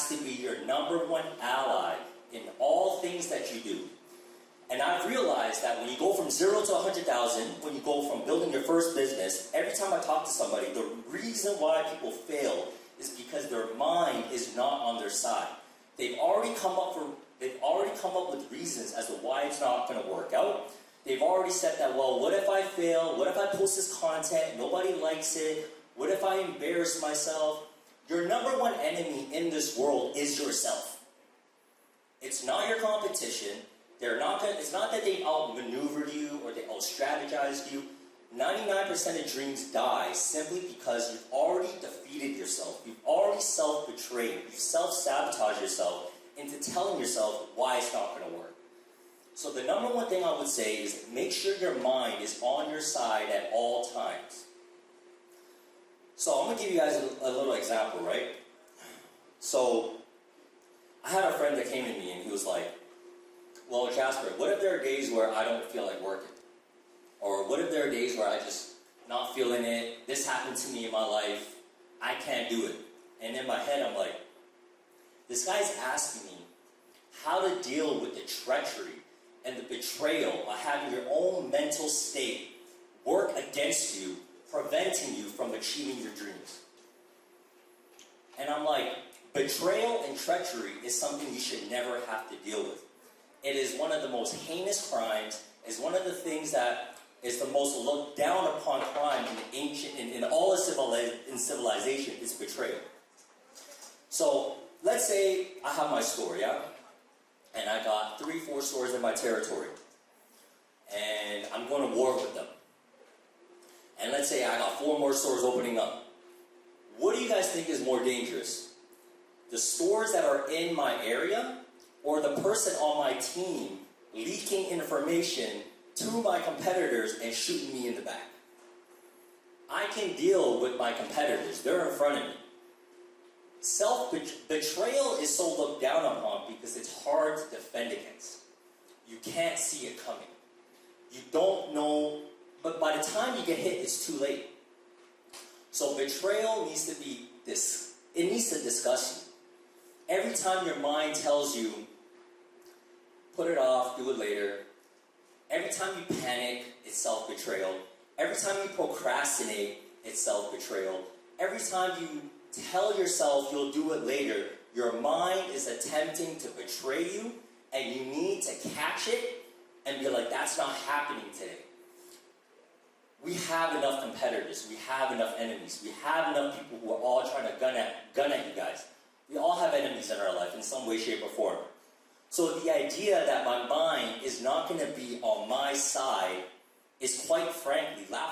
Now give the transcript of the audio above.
has to be your number one ally in all things that you do. And I've realized that when you go from 0 to 100,000, when you go from building your first business, every time I talk to somebody, the reason why people fail is because their mind is not on their side. They've already come up with reasons as to why it's not going to work out. They've already said that, well, what if I fail? What if I post this content? Nobody likes it. What if I embarrass myself? Your number one enemy in this world is yourself. It's not your competition. It's not that they outmaneuvered you or they out-strategized you. 99% of dreams die simply because you've already defeated yourself. You've already self-betrayed. You've self-sabotaged yourself into telling yourself why it's not going to work. So the number one thing I would say is make sure your mind is on your side at all times. So I'm going to give you guys a little example, right? So I had a friend that came to me and he was like, well, Jasper, what if there are days where I don't feel like working? Or what if there are days where I just not feeling it? This happened to me in my life. I can't do it. And in my head, I'm like, this guy's asking me how to deal with the treachery and the betrayal of having your own mental state work against you, preventing you from achieving your dreams. And I'm like, betrayal and treachery is something you should never have to deal with. It is one of the most heinous crimes. It's one of the things that is the most looked down upon crime in all of civilization is betrayal. So let's say I have my store, yeah? And I got 3-4 stores in my territory. And I'm going to war with them. And let's say I got 4 more stores opening up. What do you guys think is more dangerous? The stores that are in my area, or the person on my team leaking information to my competitors and shooting me in the back? I can deal with my competitors. They're in front of me. Self-betrayal is so looked down upon because it's hard to defend against. You can't see it coming. You don't know, but by the time you get hit, it's too late. So betrayal needs to disgust you. Every time your mind tells you, put it off, do it later. Every time you panic, it's self-betrayal. Every time you procrastinate, it's self-betrayal. Every time you tell yourself you'll do it later, your mind is attempting to betray you, and you need to catch it and be like, that's not happening today. We have enough competitors. We have enough enemies. We have enough people who are all trying to gun at you guys. We all have enemies in our life in some way, shape, or form. So the idea that my mind is not going to be on my side is quite frankly laughable.